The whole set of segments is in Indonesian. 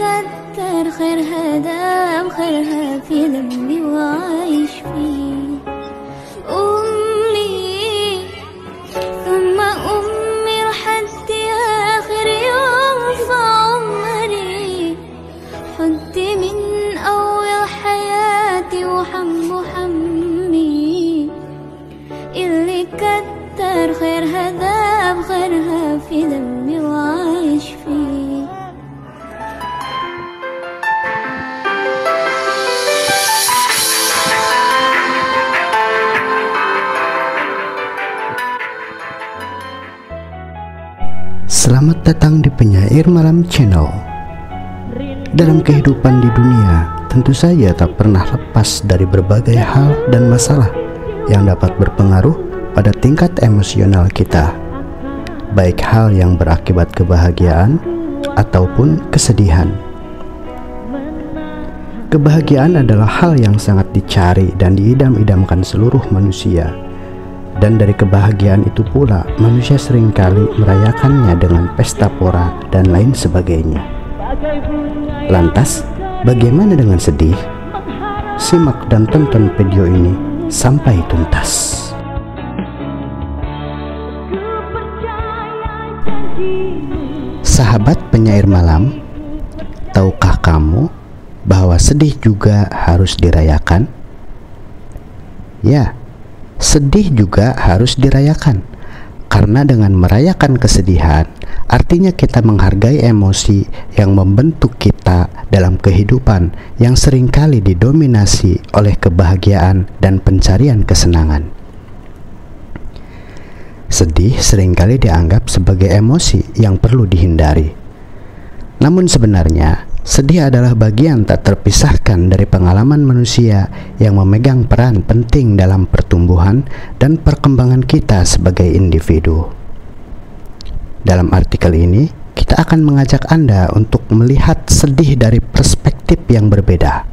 كتر خيرها دام خيرها في ذنبي وعايش فيه. أمي ثم أمي لحد آخر يوم في عمري، حدي من أول حياتي وحمي اللي كتر خيرها دام خيرها في ذنبي وعايش فيه. Selamat datang di Penyair Malam Channel. Dalam kehidupan di dunia, tentu saja tak pernah lepas dari berbagai hal dan masalah yang dapat berpengaruh pada tingkat emosional kita, baik hal yang berakibat kebahagiaan ataupun kesedihan. Kebahagiaan adalah hal yang sangat dicari dan diidam-idamkan seluruh manusia. Dan dari kebahagiaan itu pula, manusia seringkali merayakannya dengan pesta pora dan lain sebagainya. Lantas, bagaimana dengan sedih? Simak dan tonton video ini sampai tuntas. Sahabat penyair malam, tahukah kamu bahwa sedih juga harus dirayakan? Ya, sedih juga harus dirayakan, karena dengan merayakan kesedihan, artinya kita menghargai emosi yang membentuk kita dalam kehidupan yang seringkali didominasi oleh kebahagiaan dan pencarian kesenangan. Sedih seringkali dianggap sebagai emosi yang perlu dihindari. Namun sebenarnya, sedih adalah bagian tak terpisahkan dari pengalaman manusia yang memegang peran penting dalam pertumbuhan dan perkembangan kita sebagai individu. Dalam artikel ini, kita akan mengajak Anda untuk melihat sedih dari perspektif yang berbeda.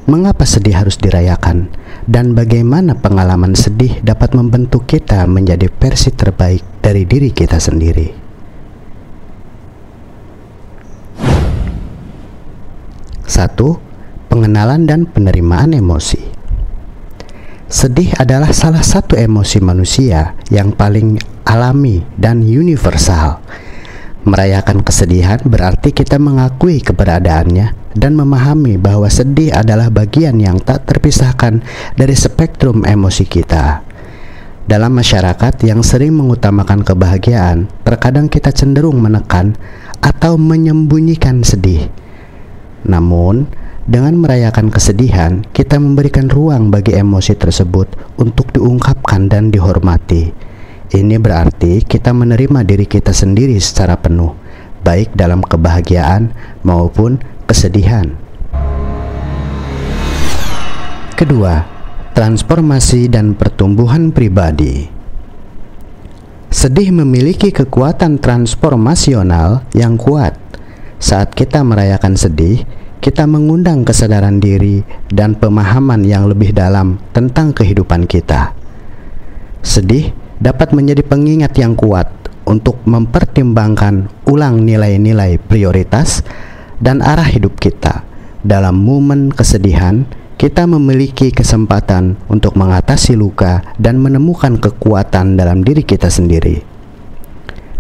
Mengapa sedih harus dirayakan, dan bagaimana pengalaman sedih dapat membentuk kita menjadi versi terbaik dari diri kita sendiri. 1. Pengenalan dan penerimaan emosi. Sedih adalah salah satu emosi manusia yang paling alami dan universal. Merayakan kesedihan berarti kita mengakui keberadaannya dan memahami bahwa sedih adalah bagian yang tak terpisahkan dari spektrum emosi kita. Dalam masyarakat yang sering mengutamakan kebahagiaan, terkadang kita cenderung menekan atau menyembunyikan sedih. Namun, dengan merayakan kesedihan, kita memberikan ruang bagi emosi tersebut untuk diungkapkan dan dihormati. Ini berarti kita menerima diri kita sendiri secara penuh, baik dalam kebahagiaan maupun kesedihan. Kedua, transformasi dan pertumbuhan pribadi. Sedih memiliki kekuatan transformasional yang kuat. Saat kita merayakan sedih, kita mengundang kesadaran diri dan pemahaman yang lebih dalam tentang kehidupan kita. Sedih dapat menjadi pengingat yang kuat untuk mempertimbangkan ulang nilai-nilai prioritas dan arah hidup kita. Dalam momen kesedihan, kita memiliki kesempatan untuk mengatasi luka dan menemukan kekuatan dalam diri kita sendiri.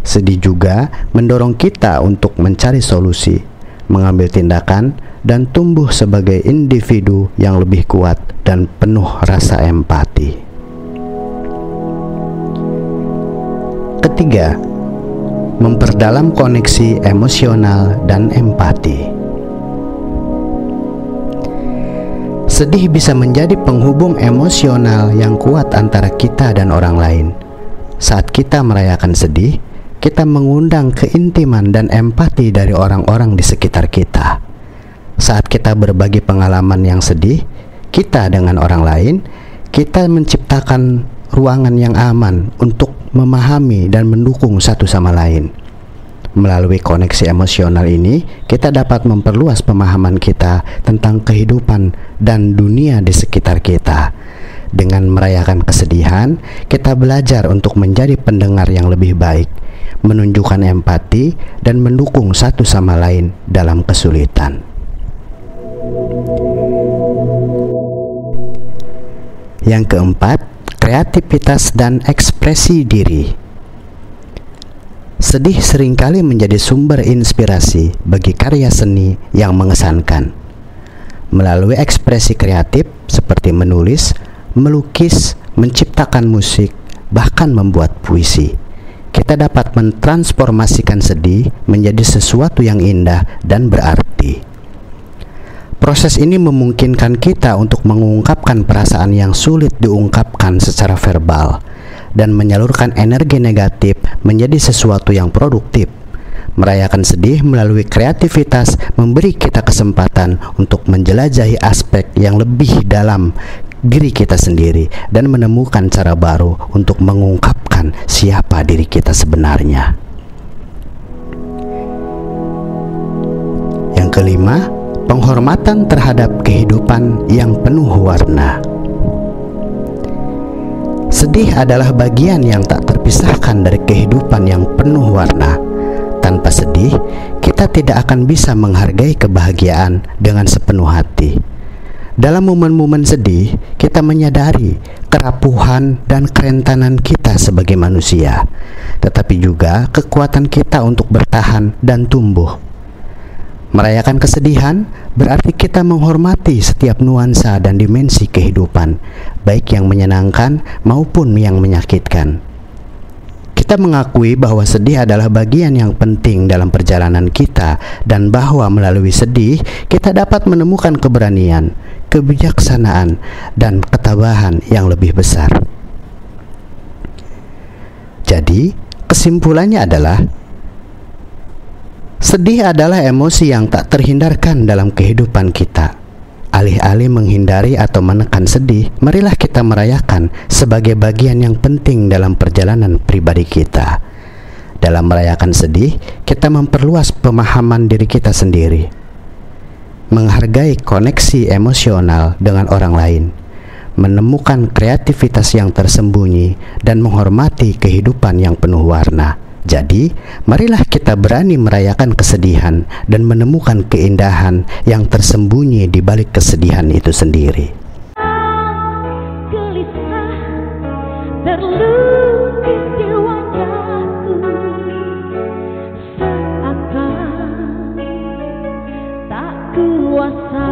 Sedih juga mendorong kita untuk mencari solusi, mengambil tindakan, dan tumbuh sebagai individu yang lebih kuat dan penuh rasa empati. Ketiga, memperdalam koneksi emosional dan empati. Sedih bisa menjadi penghubung emosional yang kuat antara kita dan orang lain. Saat kita merayakan sedih, kita mengundang keintiman dan empati dari orang-orang di sekitar kita. Saat kita berbagi pengalaman yang sedih kita dengan orang lain, kita menciptakan ruangan yang aman untuk memahami dan mendukung satu sama lain. Melalui koneksi emosional ini, kita dapat memperluas pemahaman kita tentang kehidupan dan dunia di sekitar kita. Dengan merayakan kesedihan, kita belajar untuk menjadi pendengar yang lebih baik, menunjukkan empati, dan mendukung satu sama lain dalam kesulitan. Yang keempat, kreativitas dan ekspresi diri. Sedih seringkali menjadi sumber inspirasi bagi karya seni yang mengesankan. Melalui ekspresi kreatif seperti menulis, melukis, menciptakan musik, bahkan membuat puisi, kita dapat mentransformasikan sedih menjadi sesuatu yang indah dan berarti. Proses ini memungkinkan kita untuk mengungkapkan perasaan yang sulit diungkapkan secara verbal dan menyalurkan energi negatif menjadi sesuatu yang produktif. Merayakan sedih melalui kreativitas memberi kita kesempatan untuk menjelajahi aspek yang lebih dalam diri kita sendiri dan menemukan cara baru untuk mengungkapkan siapa diri kita sebenarnya. Yang kelima, penghormatan terhadap kehidupan yang penuh warna. Sedih adalah bagian yang tak terpisahkan dari kehidupan yang penuh warna. Tanpa sedih, kita tidak akan bisa menghargai kebahagiaan dengan sepenuh hati. Dalam momen-momen sedih, kita menyadari kerapuhan dan kerentanan kita sebagai manusia, tetapi juga kekuatan kita untuk bertahan dan tumbuh. Merayakan kesedihan berarti kita menghormati setiap nuansa dan dimensi kehidupan, baik yang menyenangkan maupun yang menyakitkan. Kita mengakui bahwa sedih adalah bagian yang penting dalam perjalanan kita dan bahwa melalui sedih kita dapat menemukan keberanian, kebijaksanaan, dan ketabahan yang lebih besar. Jadi, kesimpulannya adalah sedih adalah emosi yang tak terhindarkan dalam kehidupan kita. Alih-alih menghindari atau menekan sedih, marilah kita merayakan sebagai bagian yang penting dalam perjalanan pribadi kita. Dalam merayakan sedih, kita memperluas pemahaman diri kita sendiri, menghargai koneksi emosional dengan orang lain, menemukan kreativitas yang tersembunyi, dan menghormati kehidupan yang penuh warna. Jadi, marilah kita berani merayakan kesedihan dan menemukan keindahan yang tersembunyi di balik kesedihan itu sendiri. Gelisah terlukis di wajahku, seakan tak kuasa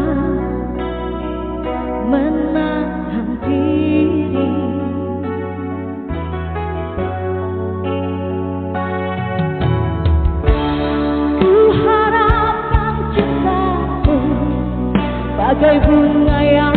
menahan diri. Bagai bunga yang